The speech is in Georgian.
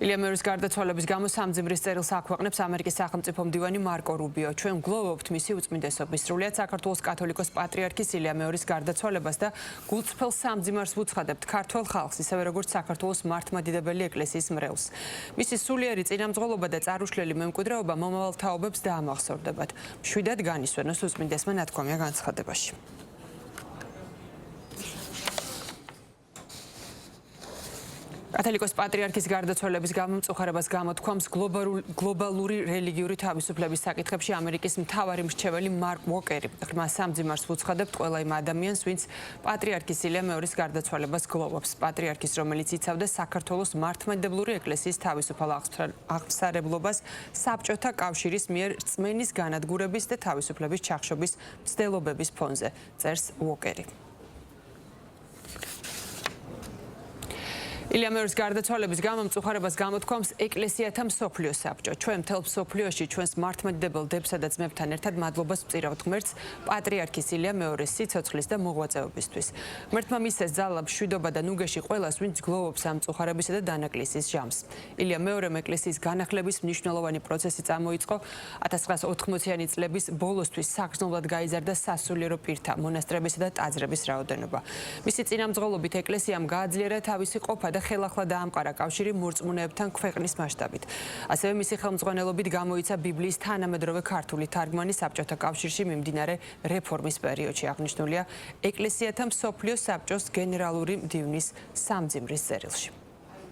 ილია მეორის გარდაცვალების გამო სამძიმრის წერილს აქვეყნებს ამერიკის სახელმწიფო მდივანი მარკო რუბიო. ჩვენ გლოვობთ მისი უწმინდესობის სრულიად საქართველოს კათოლიკოს პატრიარქის ილია მეორის გარდაცვალებას და გულწრფელ სამძიმარს ვუცხადებთ ქართველ ხალხს, ისევე როგორც საქართველოს მართლმადიდებელი ეკლესიის მრევლს. მისი სულიერი წინამძღოლობა და წარუშლელი მემკვიდრეობა მომავალ თაობებს დაამახსოვრდებათ. მშვიდად განისვენოს უწმინდესმა ნათქვამია განცხადებაში. კათოლიკოს პატრიარქის გარდაცვალების გამო მწუხარებას გამოთქვამს გლობალური რელიგიური თავისუფლების საკითხებში ამერიკის მთავარი მრჩეველი მარკ უოკერი. ღრმა სამძიმარს ვუცხადებთ ყველა იმ ადამიანს, ვინც პატრიარქის ილია მეორის გარდაცვალებას გლოვობს. პატრიარქის, რომელიც იცავდა საქართველოს მართლმადიდებლური ეკლესიის თავისუფალ აღსარებლობას საბჭოთა კავშირის მიერ რწმენის განადგურების და თავისუფლების ჩახშობის მცდელობების ფონზე, წერს უოკერი. ილია მეორის გარდაცვალების გამო მწუხარებას გამოთქვამს ეკლესიათა მსოფლიო საბჭო. ჩვენ მთელ მსოფლიოში ჩვენს მართლმადიდებელ დებსა და ძმებთან ერთად მადლობას ვწირავთ ღმერთს პატრიარქის ილია მეორის სიცოცხლის და მოღვაწეობისთვის. ღმერთმა მისცეს ძალა, მშვიდობა და ნუგეში ყველას, ვინც გლოვობს ამ მწუხარებისა და დანაკლისის ჟამს. ილია მეორემ ეკლესიის განახლების მნიშვნელოვანი პროცესი წამოიწყო 1980-იანი წლების ბოლოსთვის საგრძნობლად გაიზარდა სასულიერო პირთა, მონასტრებისა და ტაძრების რაოდენობა. მისი წინამძღოლობით ეკლესიამ გააძლიერა თავისი ყოფა და ხელახლა დაამყარა კავშირი მორწმუნეებთან ქვეყნის მასშტაბით. ასევე მისი ხელმძღვანელობით გამოიცა ბიბლიის თანამედროვე ქართული თარგმანი საბჭოთა კავშირში მიმდინარე რეფორმის პერიოდში. აღნიშნულია ეკლესიათა მსოფლიო საბჭოს გენერალური მდივნის სამძიმრის წერილში.